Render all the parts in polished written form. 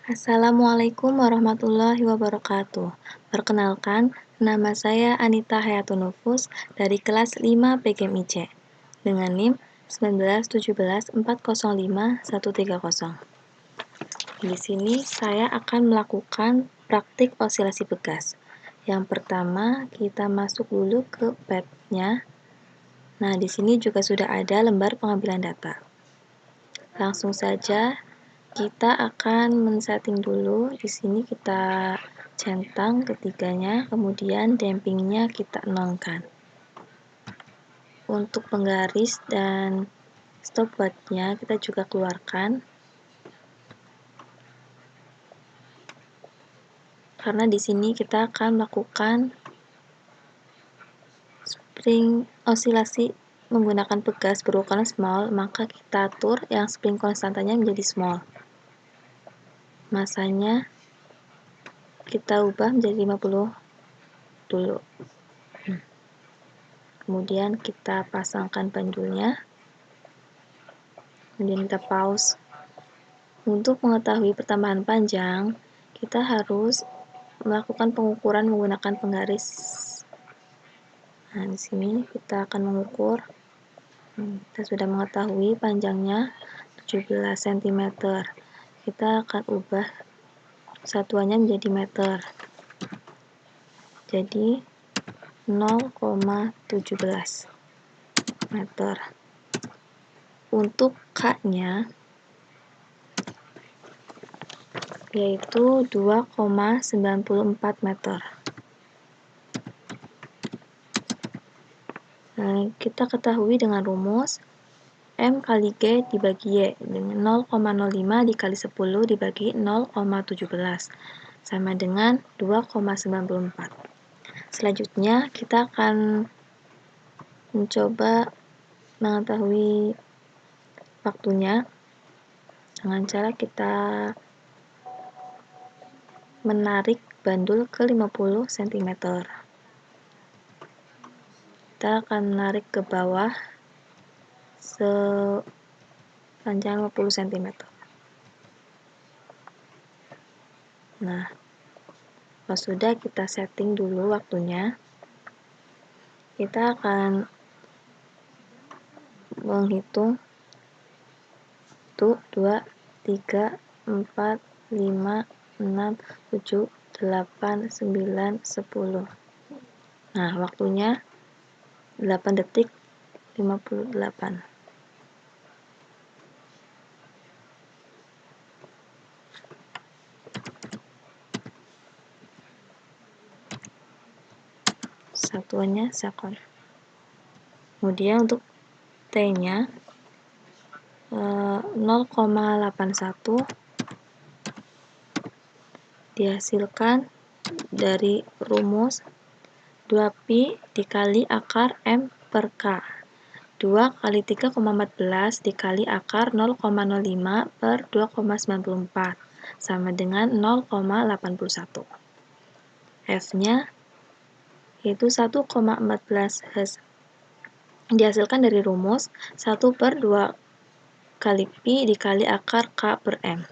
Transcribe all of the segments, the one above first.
Assalamualaikum warahmatullahi wabarakatuh. Perkenalkan, nama saya Anita Hayatunufus dari kelas 5 PGMIC dengan NIM 1917405 Di sini saya akan melakukan praktik osilasi bekas. Yang pertama, kita masuk dulu ke pad-nya. Nah, di sini juga sudah ada lembar pengambilan data. Langsung saja kita akan men-setting dulu. Di sini kita centang ketiganya, kemudian dampingnya kita nolkan. Untuk penggaris dan stopwatch-nya kita juga keluarkan. Karena di sini kita akan melakukan spring osilasi menggunakan pegas berukuran small, maka kita atur yang spring konstantanya menjadi small. Masanya kita ubah menjadi 50 dulu. Kemudian kita pasangkan pendulnya. Kemudian kita pause. Untuk mengetahui pertambahan panjang, kita harus melakukan pengukuran menggunakan penggaris. Nah, di sini kita akan mengukur. Kita sudah mengetahui panjangnya 17 cm. Kita akan ubah satuannya menjadi meter. Jadi 0,17 meter. Untuk K-nya yaitu 2,94 meter. Nah, kita ketahui dengan rumus M kali G dibagi Y dengan 0,05 dikali 10 dibagi 0,17 sama dengan 2,94. Selanjutnya kita akan mencoba mengetahui waktunya dengan cara kita menarik bandul ke 50 cm. Kita akan menarik ke bawah sepanjang 50 cm. Nah, kalau sudah kita setting dulu waktunya, kita akan menghitung 1, 2, 3, 4, 5, 6, 7, 8, 9, 10. Nah, waktunya 8 detik 58. Satuannya second. Kemudian untuk T-nya 0,81 dihasilkan dari rumus 2pi dikali akar M per K. 2 kali 3,14 dikali akar 0,05 per 2,94 sama dengan 0,81. F-nya yaitu 1,14 Hz. Dihasilkan dari rumus 1 per 2 kali pi dikali akar K per M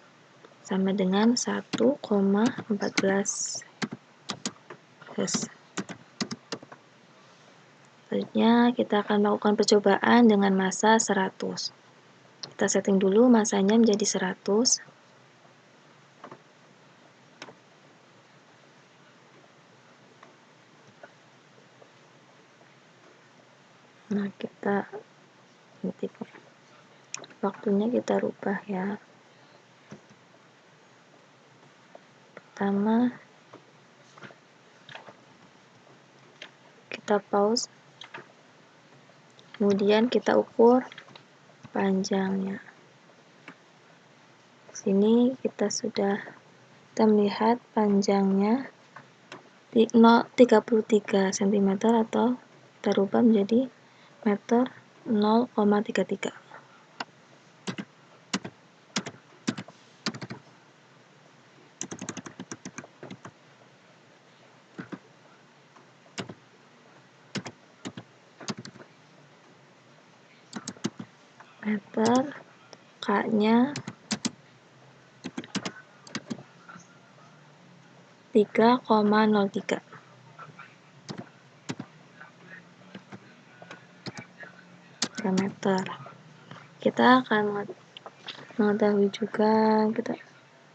sama dengan 1,14 Hz. Selanjutnya kita akan melakukan percobaan dengan massa 100. Kita setting dulu masanya menjadi 100. Nah, kita waktunya kita rubah ya. Pertama kita pause. Kemudian kita ukur panjangnya. Di sini kita melihat panjangnya 33 cm atau kita rubah menjadi meter 0,33. Meter, K-nya 3,03 meter. Kita akan mengetahui juga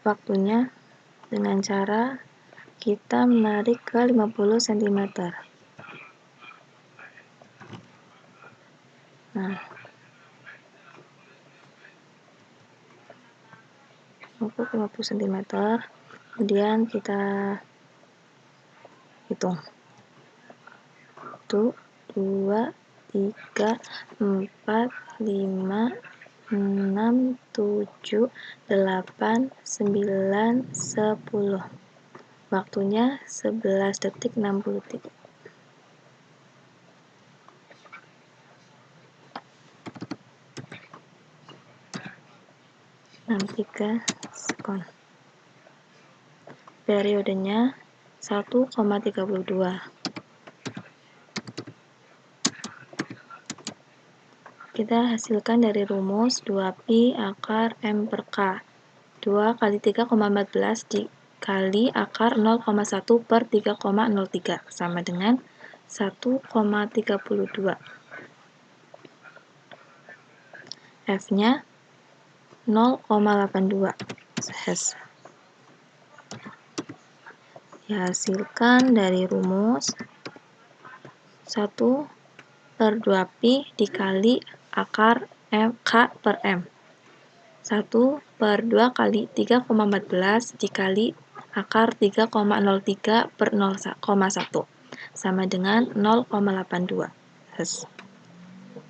waktunya dengan cara kita menarik ke 50 cm. Nah, 50 cm. Kemudian kita hitung. 1, 2, 3, 4, 5, 6, 7, 8, 9, 10. Waktunya 11 detik 60 detik. Sekon. Periodenya 1,32. Kita hasilkan dari rumus 2pi akar M per K. 2 kali 3,14 dikali akar 0,1 per 3,03 sama dengan 1,32. F-nya 0,82 Hz. Dihasilkan dari rumus 1 per 2pi dikali akar K per M. 1 per 2 kali 3,14 dikali akar 3,03 per 0,1 sama dengan 0,82 Hz.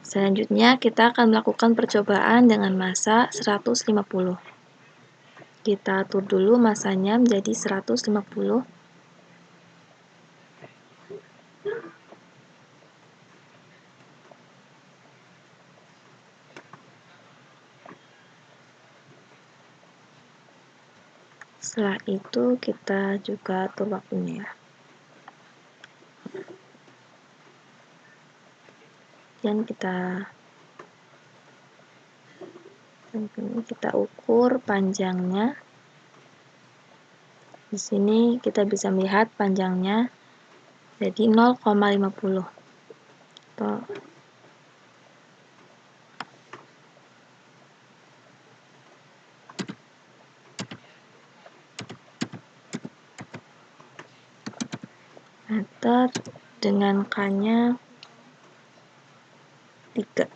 Selanjutnya kita akan melakukan percobaan dengan massa 150. Kita atur dulu massanya menjadi 150. Setelah itu kita juga atur waktunya. Dan kita ukur panjangnya. Di sini kita bisa melihat panjangnya jadi 0,50. Meter dengan K-nya 3.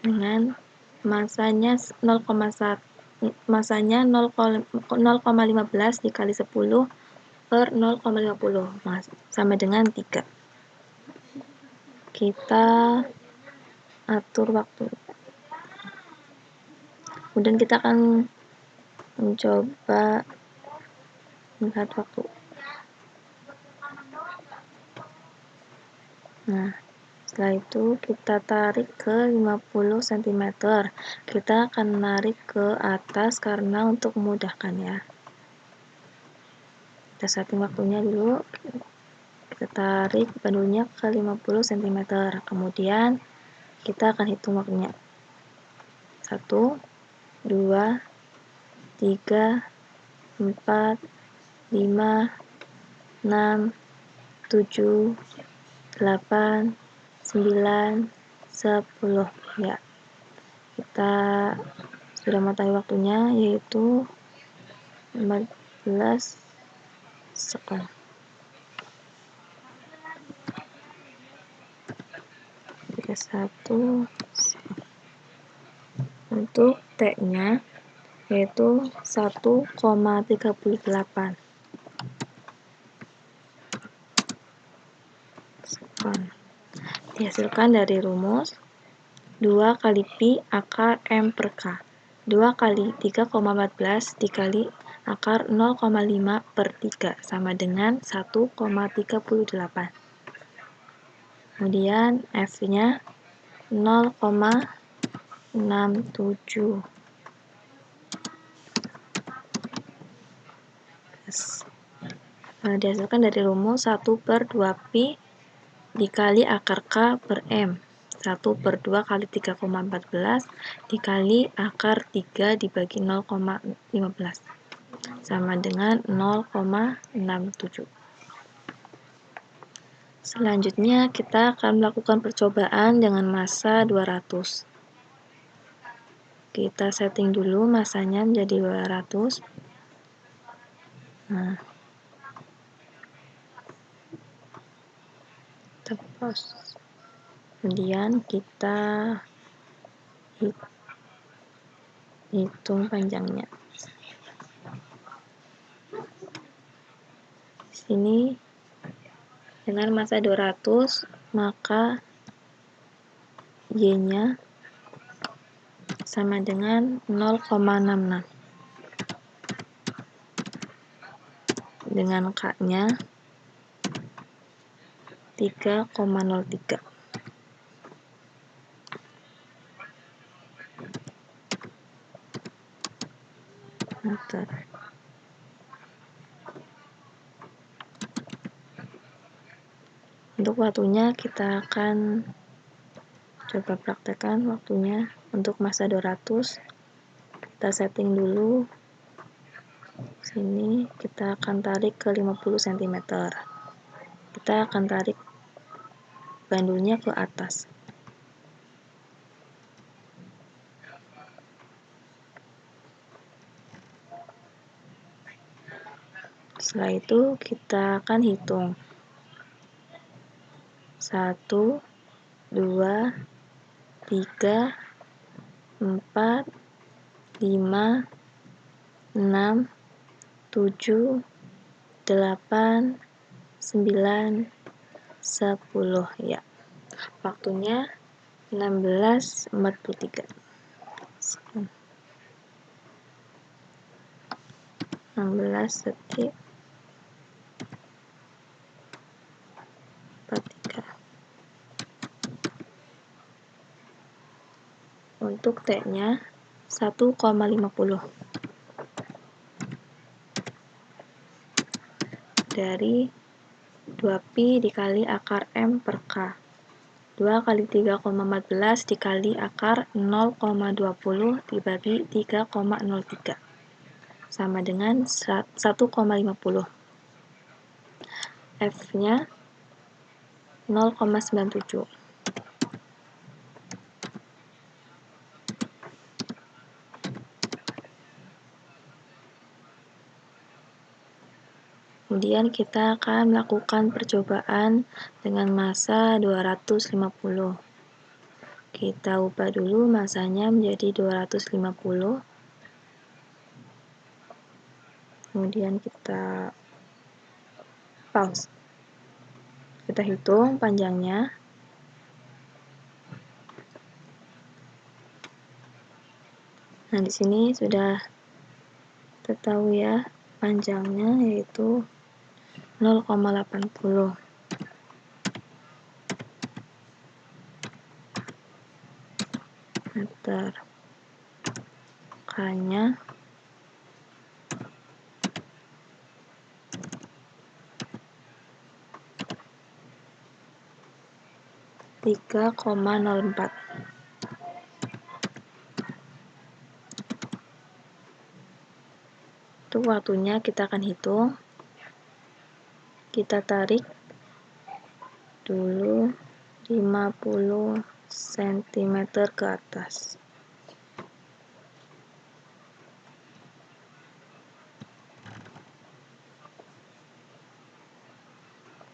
Dengan masanya 0,1 masanya 0,15 dikali 10 per 0,50 sama dengan 3. Kita atur waktu. Kemudian kita akan mencoba melihat waktu. Nah, setelah itu kita tarik ke 50 cm. Kita akan menarik ke atas karena untuk memudahkan ya. Kita setting waktunya dulu. Kita tarik bandulnya ke 50 cm. Kemudian kita akan hitung waktunya. 1, 2, 3, 4, 5, 6, 7, 8, 9, 10. Ya, kita sudah mengetahui waktunya, yaitu 15 sekon. Satu sekon. Untuk T-nya yaitu 1,38 sekon. Dihasilkan dari rumus 2 kali pi akar M per K. 2 kali 3,14 dikali akar 0,5 per 3 sama dengan 1,38. Kemudian F-nya 0,67. Dihasilkan dari rumus 1 per 2pi dikali akar K per M 1/2 kali 3,14 dikali akar 3 dibagi 0,15 sama dengan 0,67. Selanjutnya kita akan melakukan percobaan dengan massa 200. Kita setting dulu massanya menjadi 200. Nah, terus kemudian kita hitung panjangnya. Di sini dengan massa 200, maka Y-nya sama dengan 0,66. Dengan K-nya 3,03 meter. Untuk waktunya kita akan coba praktekkan waktunya. Untuk massa 200 kita setting dulu. Sini kita akan tarik ke 50 cm. Kita akan tarik bandulnya ke atas. Setelah itu kita akan hitung 1, 2, 3, 4, 5, 6, 7, 8, 9, 10. Ya, waktunya 16.43. 16 detik 43. Untuk T-nya 1,50 dari 2pi dikali akar M per K. 2 kali 3,14 dikali akar 0,20 dibagi 3,03 sama dengan 1,50. F-nya 0,97. Kemudian kita akan melakukan percobaan dengan massa 250. Kita ubah dulu massanya menjadi 250. Kemudian kita pause. Kita hitung panjangnya. Nah, di sini sudah kita tahu ya panjangnya, yaitu 0,80 meter. K-nya 3,04. Untuk waktunya kita akan hitung. Kita tarik dulu 50 cm ke atas.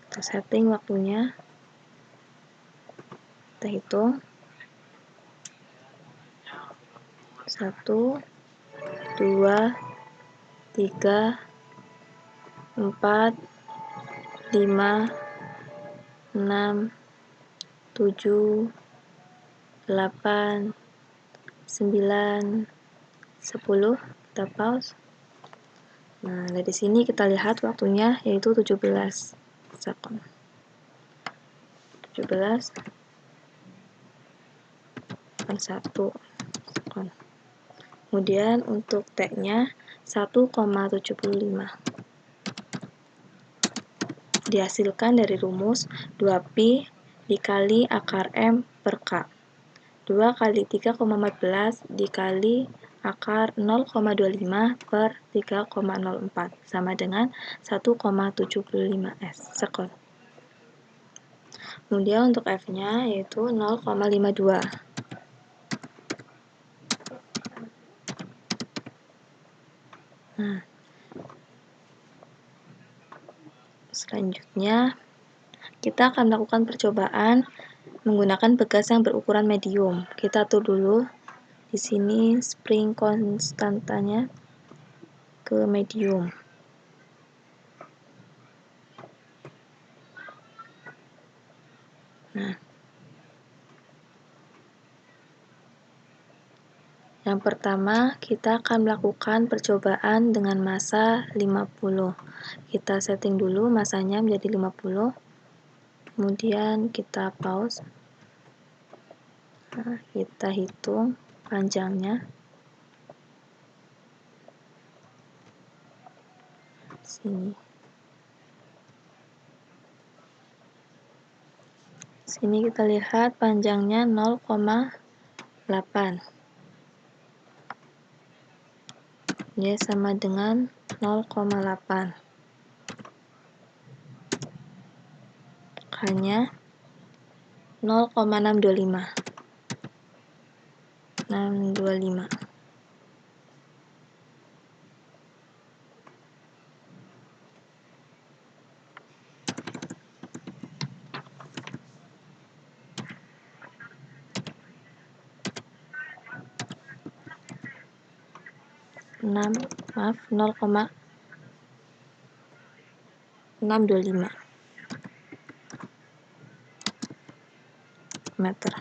Kita setting waktunya. Kita hitung. 1, 2, 3, 4, 5, 6, 7, 8, 9, 10. Kita pause. Nah, dari sini kita lihat waktunya yaitu 17 second. 17 1 second. Kemudian untuk T-nya 1,75. Dihasilkan dari rumus 2pi dikali akar M per K. 2 kali 3,14 dikali akar 0,25 per 3,04 sama dengan 1,75 sekon. Kemudian untuk F-nya yaitu 0,52. Nah, selanjutnya kita akan melakukan percobaan menggunakan bekas yang berukuran medium. Kita atur dulu di sini spring konstantanya ke medium. Nah, yang pertama kita akan melakukan percobaan dengan massa 50. Kita setting dulu masanya menjadi 50. Kemudian kita pause. Nah, kita hitung panjangnya. Sini. Sini kita lihat panjangnya 0,8. Ya, sama dengan 0,8. Hanya 0,625. 625. Maaf, 0,625 meter.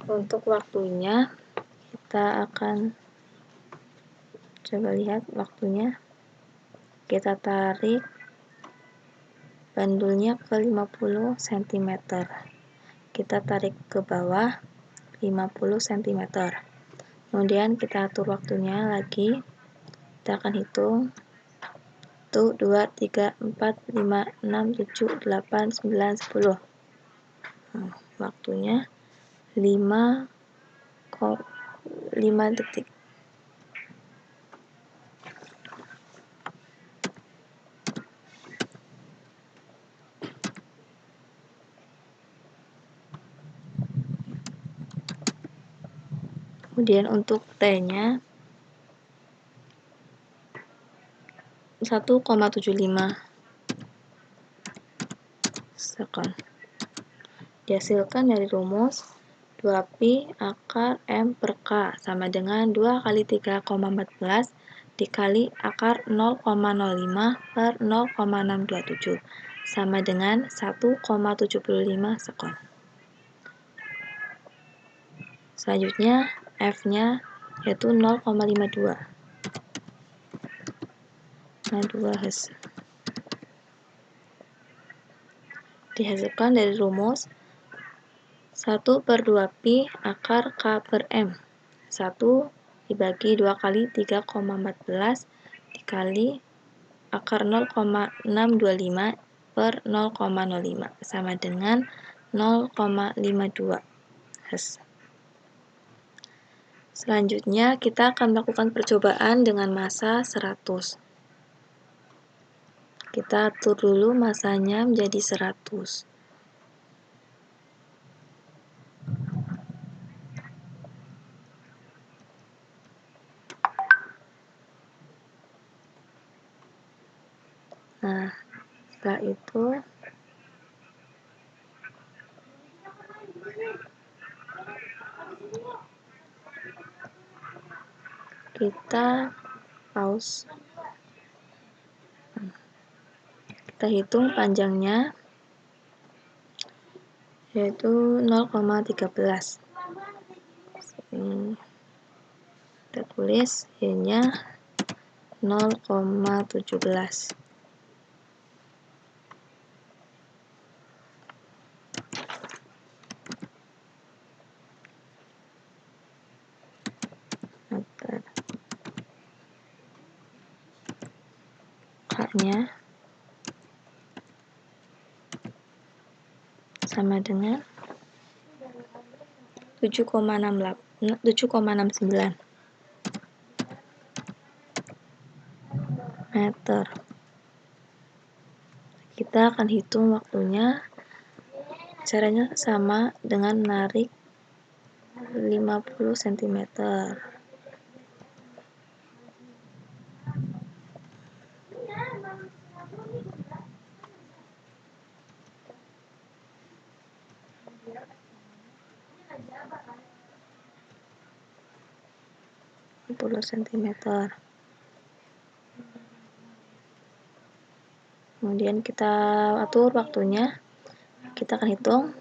Untuk waktunya kita akan coba lihat waktunya. Kita tarik bandulnya ke 50 cm. Kita tarik ke bawah 50 cm. Kemudian kita atur waktunya lagi. Kita akan hitung 1, 2, 3, 4, 5, 6, 7, 8, 9, 10. Nah, waktunya 5 detik. Kemudian untuk T-nya 1,75 sekon. Dihasilkan dari rumus 2pi akar M per K sama dengan 2 kali 3,14 dikali akar 0,05 per 0,627 sama dengan 1,75 sekon. Selanjutnya F-nya yaitu 0,52. Nah, 2 Hz. Dihasilkan dari rumus 1 per 2pi akar K per M. 1 dibagi 2 kali 3,14 dikali akar 0,625 per 0,05 sama dengan 0,52 Hz. Selanjutnya kita akan melakukan percobaan dengan massa 100. Kita atur dulu massanya menjadi 100. Nah, setelah itu kita pause. Kita hitung panjangnya yaitu 0,13. Kita tulis Y-nya 0,17. Meter. K-nya sama dengan 7,69 meter. Kita akan hitung waktunya. Caranya sama dengan menarik 50 cm. Kemudian kita atur waktunya. Kita akan hitung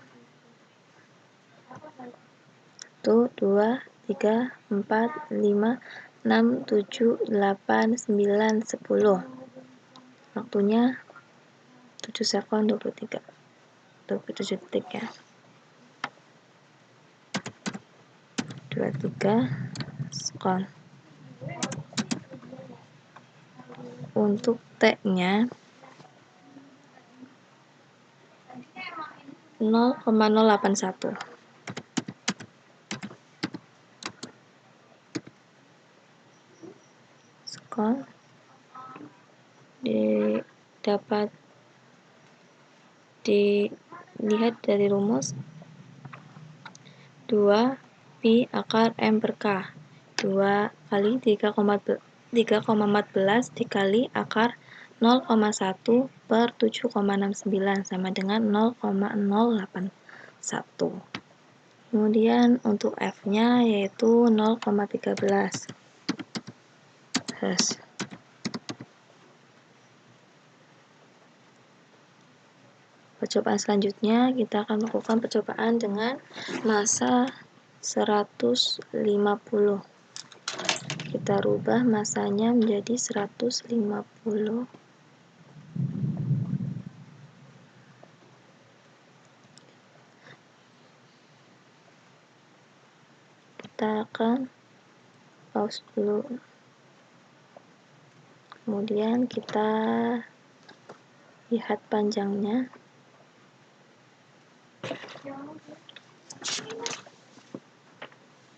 1, 2, 3, 4, 5, 6, 7, 8, 9, 10. Waktunya 7 sekon 27 detik ya. 23 sekon. Untuk T-nya 0,081 sekon. Dapat dilihat dari rumus 2 pi akar M per K. 2 kali 3,14 dikali akar 0,1 per 7,69 sama dengan 0,081. Kemudian untuk F-nya yaitu 0,13 Hz. Percobaan selanjutnya kita akan melakukan percobaan dengan massa 150. Kita rubah massanya menjadi 150. Kita akan pause dulu. Kemudian kita lihat panjangnya.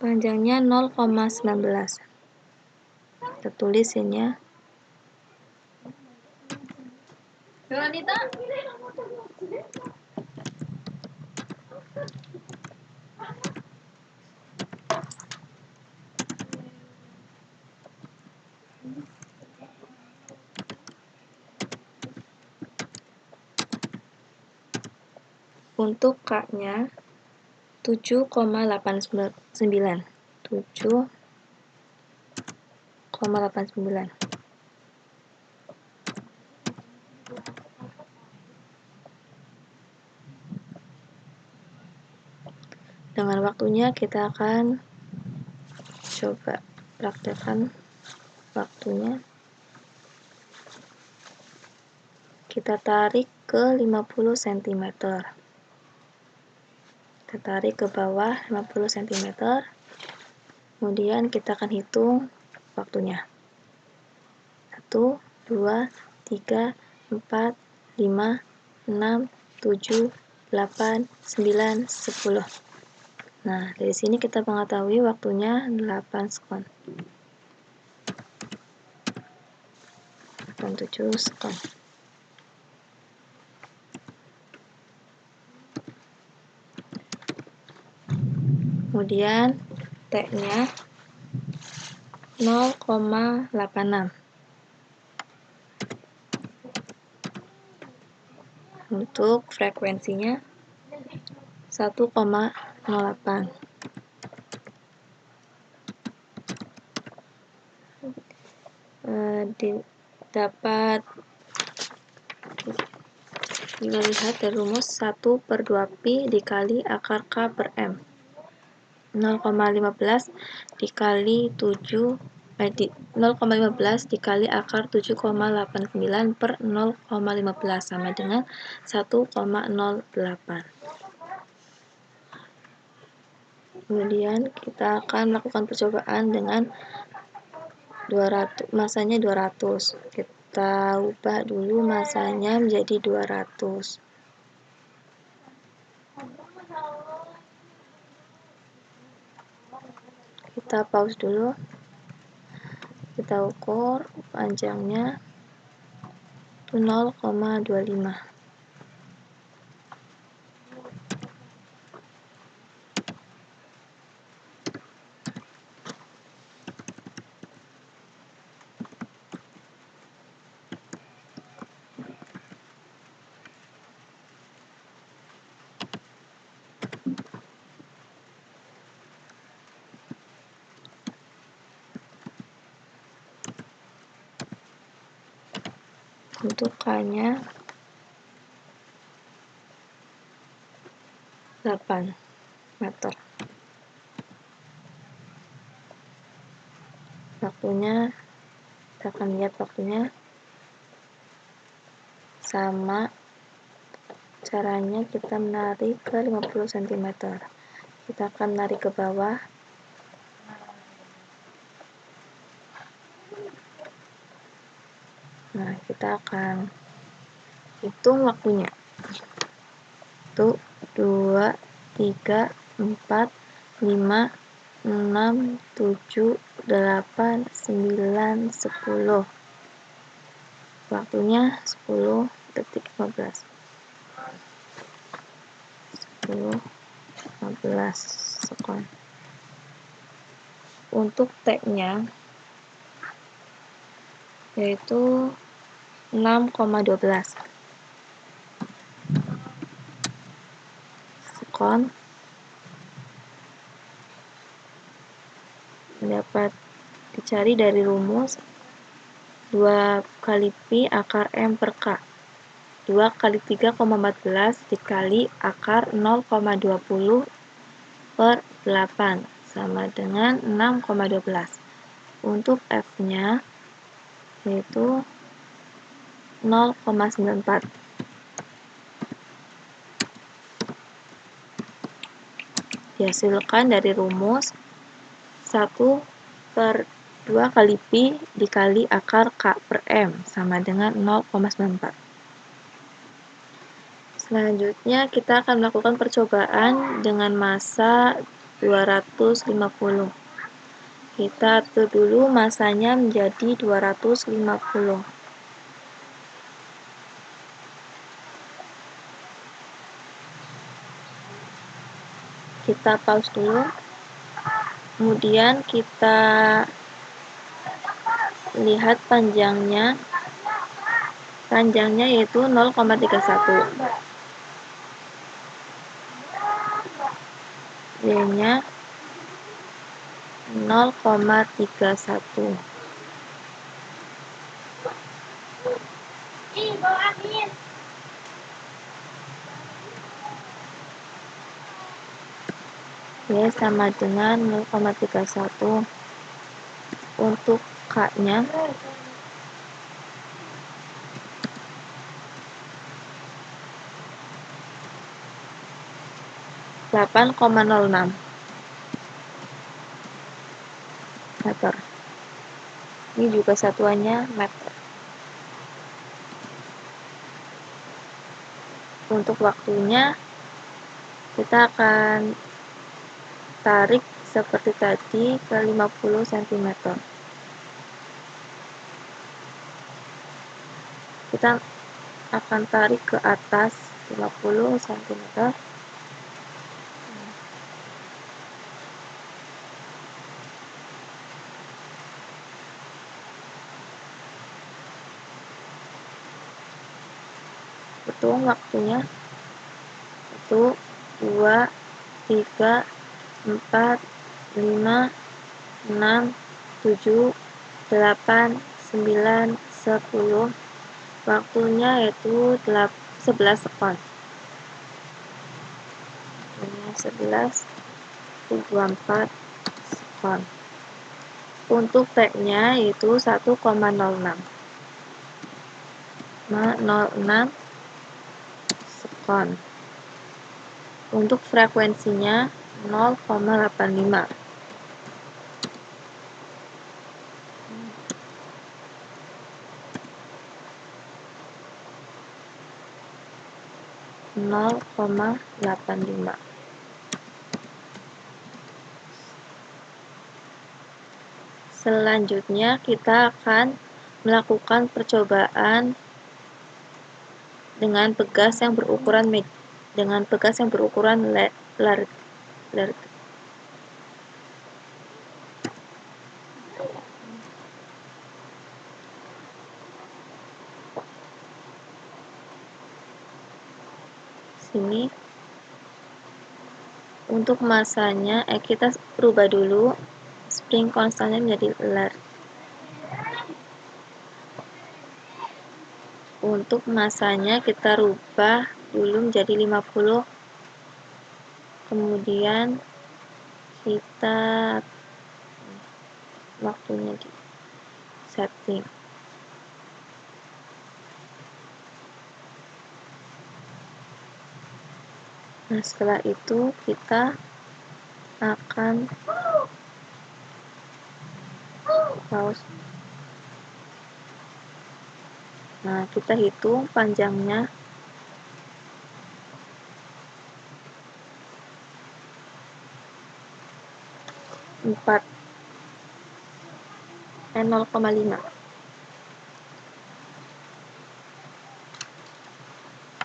Panjangnya 0,19. Kita tulis ini ya. Untuk K-nya 7,89. 7,89. Dengan waktunya kita akan coba praktekkan waktunya. Kita tarik ke 50 cm. Kita tarik ke bawah 50 cm. Kemudian kita akan hitung waktunya. 1, 2, 3, 4, 5, 6, 7, 8, 9, 10. Nah, dari sini kita mengetahui waktunya 8 sekon. 87 sekon. Kemudian T-nya 0,86. Untuk frekuensinya 1,08. Dapat dilihat dari rumus 1 per 2 pi dikali akar K per M. 0,15 dikali 0,15 dikali akar 7,89 per 0,15 sama dengan 1,08. Kemudian kita akan melakukan percobaan dengan 200, massanya 200. Kita ubah dulu massanya menjadi 200. Kita pause dulu, kita ukur panjangnya 0,25. Untuk K-nya 8 meter. Waktunya, kita akan lihat waktunya sama. Caranya kita menarik ke 50 cm. Kita akan menarik ke bawah. Nah, kita akan hitung waktunya. 1, 2, 3, 4, 5, 6, 7, 8, 9, 10. Waktunya 10 detik 15. 10, 15 sekon. Untuk T-nya yaitu 6,12 sekon. Dapat dicari dari rumus 2 kali Pi akar M per K. 2 kali 3,14 dikali akar 0,20 per 8 sama dengan 6,12. Untuk F-nya yaitu 0,94. Dihasilkan dari rumus 1 per 2 kali Pi dikali akar K per M sama dengan 0,94. Selanjutnya kita akan melakukan percobaan dengan massa 250. Kita atur dulu masanya menjadi 250. Kita pause dulu. Kemudian kita lihat panjangnya. Panjangnya yaitu 0,31. Y-nya 0,31. Y sama dengan 0,31. Untuk K-nya 8,06 meter. Ini juga satuannya meter. Untuk waktunya kita akan tarik seperti tadi ke 50 cm. Kita akan tarik ke atas 50 cm. Hitung waktunya. 1, 2, 3, 4, 5, 6, 7, 8, 9, 10. Waktunya yaitu 11 sekon. Waktunya 11,24 sekon. Untuk T-nya yaitu 1,06. 06 sekon. Untuk frekuensinya 0,85. 0,85. Selanjutnya kita akan melakukan percobaan dengan pegas yang berukuran large. Sini untuk masanya kita rubah dulu spring konstannya menjadi large. Untuk masanya kita rubah dulu menjadi 50, kemudian kita waktunya di setting. Nah, setelah itu kita akan pause. Nah, kita hitung panjangnya. 0,5.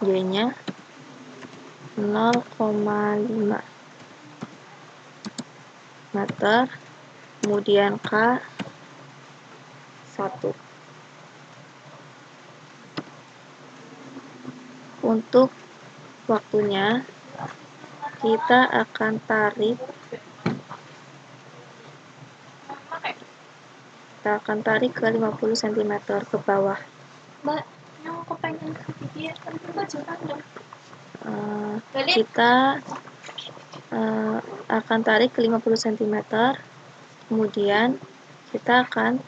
Y-nya 0,5 meter, kemudian K 1. Untuk waktunya kita akan tarik ke 50 cm ke bawah. Mbak, yang aku pengen ke dia kan jalan dong. Kita akan tarik ke 50 cm, kemudian kita akan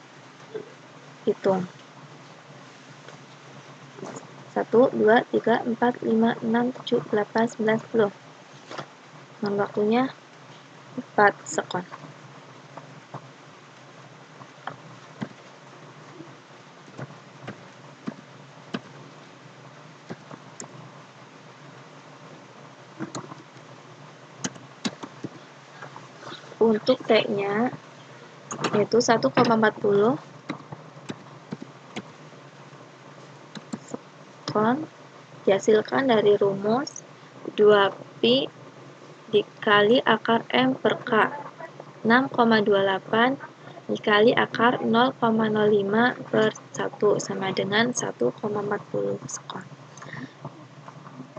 hitung 1, 2, 3, 4, 5, 6, 7, 8, 9, 10 dengan waktunya 4 sekon. Untuk T-nya yaitu 1,40 sekon dihasilkan dari rumus 2pi dikali akar M per K 6,28 dikali akar 0,05 per 1 sama dengan 1,40 sekon.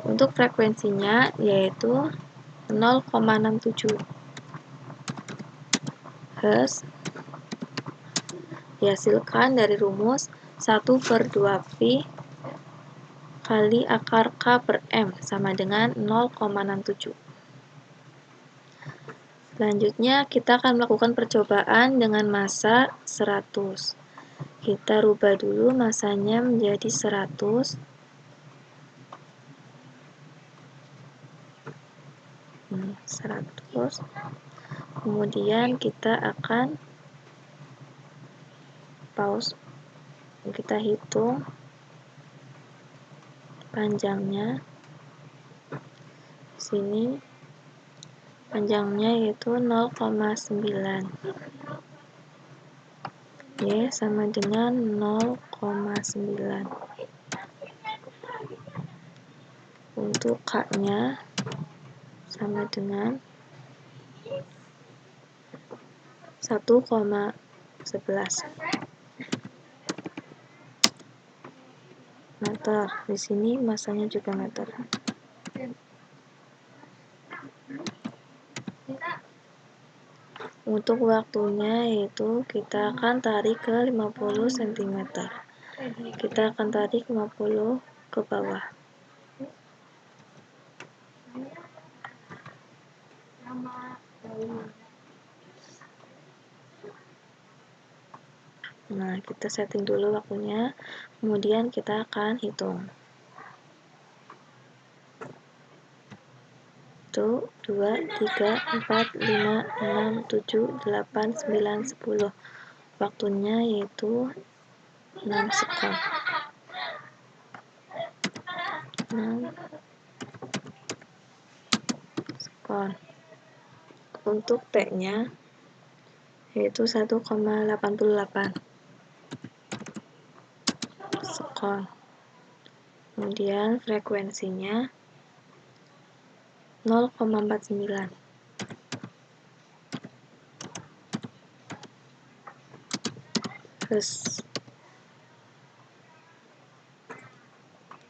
Untuk frekuensinya yaitu 0,67 Hz dihasilkan dari rumus 1 per 2pi kali akar K per M sama dengan 0,67. Selanjutnya kita akan melakukan percobaan dengan massa 100. Kita rubah dulu masanya menjadi 100. Ini 100. Kemudian kita akan pause. Kita hitung panjangnya. Sini panjangnya yaitu 0,9. Y sama dengan 0,9. Untuk K-nya sama dengan 1,11 meter. Di sini masanya juga meter. Untuk waktunya yaitu kita akan tarik ke 50 cm. Kita akan tarik 50 ke bawah. Nah, kita setting dulu waktunya, kemudian kita akan hitung. 1, 2, 3, 4, 5, 6, 7, 8, 9, 10. Waktunya yaitu 6 sekon. 6 sekon. Untuk T-nya yaitu 1,88 sekon. Kemudian frekuensinya 0,49.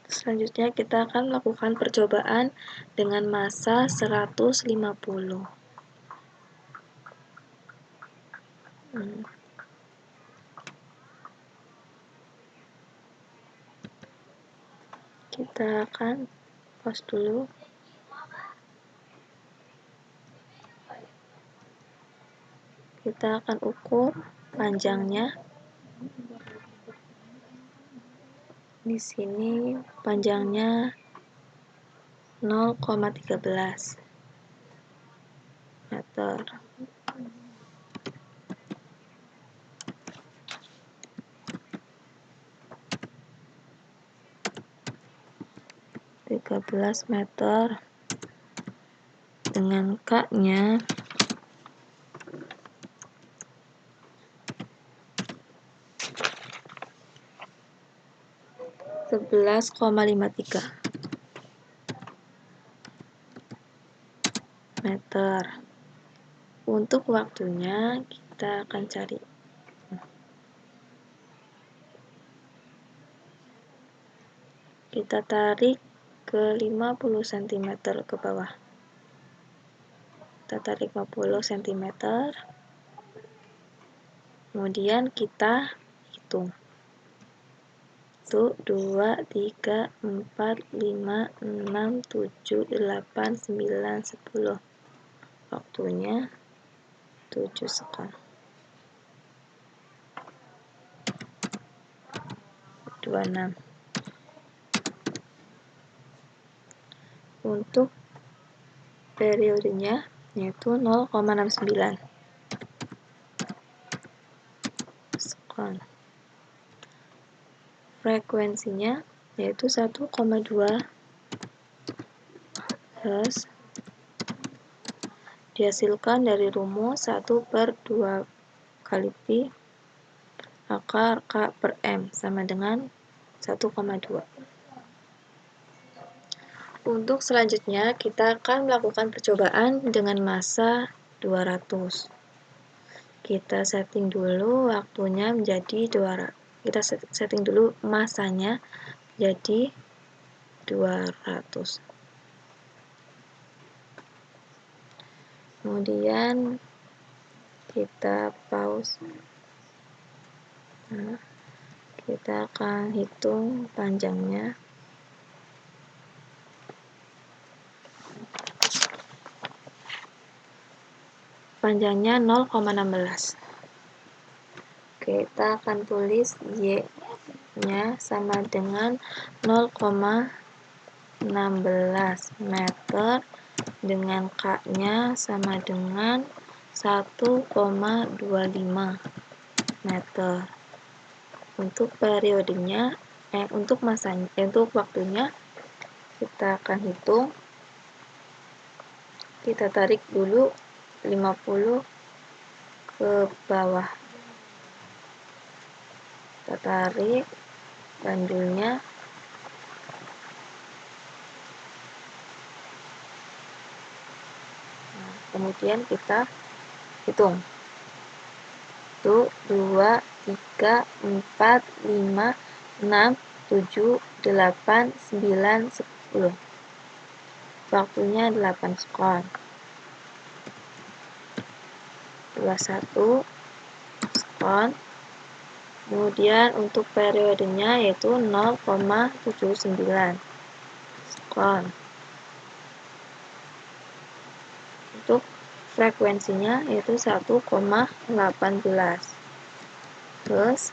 Selanjutnya kita akan melakukan percobaan dengan massa 150. Kita akan pause dulu. Kita akan ukur panjangnya. Di sini panjangnya 0,13 meter. Meter dengan K-nya 11,53 meter. Untuk waktunya kita akan cari. Kita tarik ke 50 cm ke bawah. Kita tarik 50 cm. Kemudian kita hitung. 1, 2, 3, 4, 5, 6, 7, 8, 9, 10. Waktunya 7 sekon. 26. Untuk periodenya yaitu 0,69 sekon. Frekuensinya yaitu 1,2 Hz. Dihasilkan dari rumus 1/2 kali pi akar K per M sama dengan 1,2. Untuk selanjutnya kita akan melakukan percobaan dengan massa 200. Kita setting dulu waktunya menjadi 200. Kita setting dulu massanya jadi 200. Kemudian kita pause. Nah, kita akan hitung panjangnya. Panjangnya 0,16. Kita akan tulis Y-nya sama dengan 0,16 meter dengan K-nya sama dengan 1,25 meter. Untuk periodenya, untuk masanya, untuk waktunya kita akan hitung. Kita tarik dulu 50 ke bawah. Kita tarik bandulnya. Nah, kemudian kita hitung. 1, 2, 3, 4, 5, 6, 7, 8, 9, 10. Waktunya 8 sekon. 21 sekon. Kemudian untuk periodenya yaitu 0,79 sekon. Untuk frekuensinya yaitu 1,18 Hz.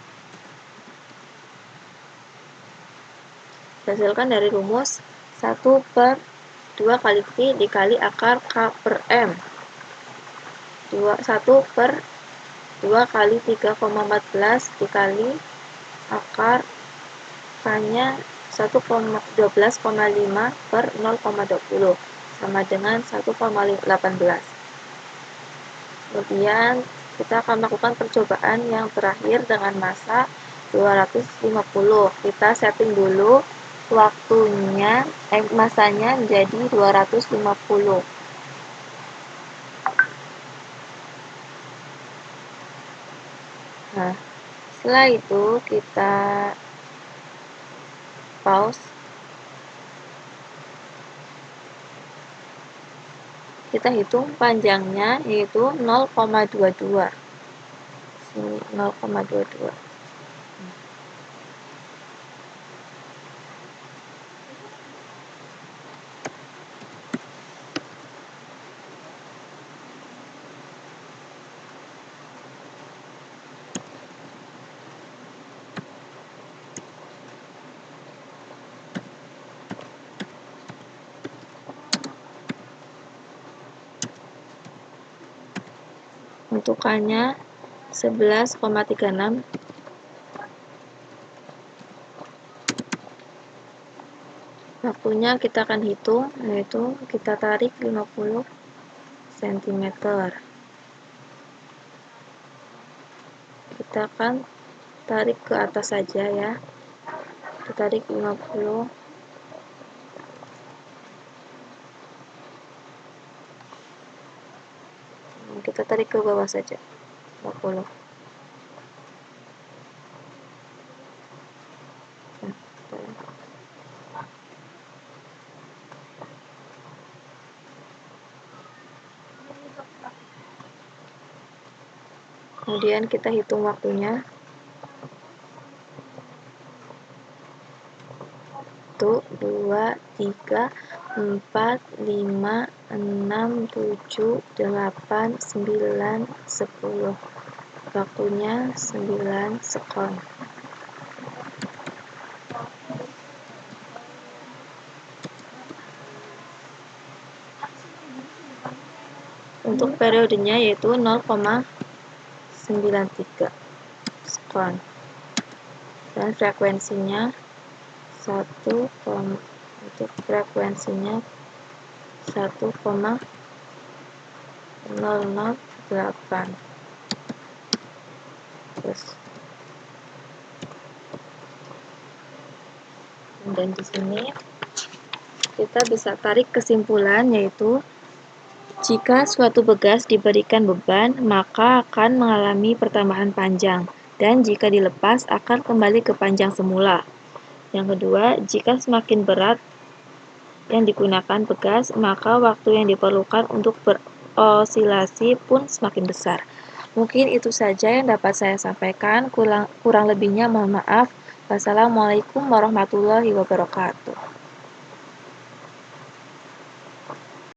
Dihasilkan dari rumus 1/2 kali pi dikali akar K per M. 1/2 kali 3,14 dikali akar K-nya 1,12,5 per 0,20 sama dengan 1,18. Kemudian Kita akan melakukan percobaan yang terakhir dengan massa 250. Kita setting dulu waktunya, massanya menjadi 250. Nah, setelah itu kita pause. Kita hitung panjangnya, yaitu 0,22. Sini 0,22. Untukannya 11,36. Waktunya kita akan hitung, yaitu kita tarik 50 cm. Kita akan tarik ke atas saja ya. Kita tarik 50. Kita tarik ke bawah saja 50. Kemudian kita hitung waktunya. 1, 2, 3, 4, 5, 6, 7, 8, 9, 10. Waktunya 9 sekon. Untuk periodenya yaitu 0,93 sekon. Dan frekuensinya 1, untuk frekuensinya 1,008. Dan di sini kita bisa tarik kesimpulan, yaitu jika suatu begas diberikan beban, maka akan mengalami pertambahan panjang, dan jika dilepas akan kembali ke panjang semula. Yang kedua, jika semakin berat yang digunakan begas, maka waktu yang diperlukan untuk berosilasi pun semakin besar. Mungkin itu saja yang dapat saya sampaikan, kurang lebihnya mohon maaf. Wassalamualaikum warahmatullahi wabarakatuh.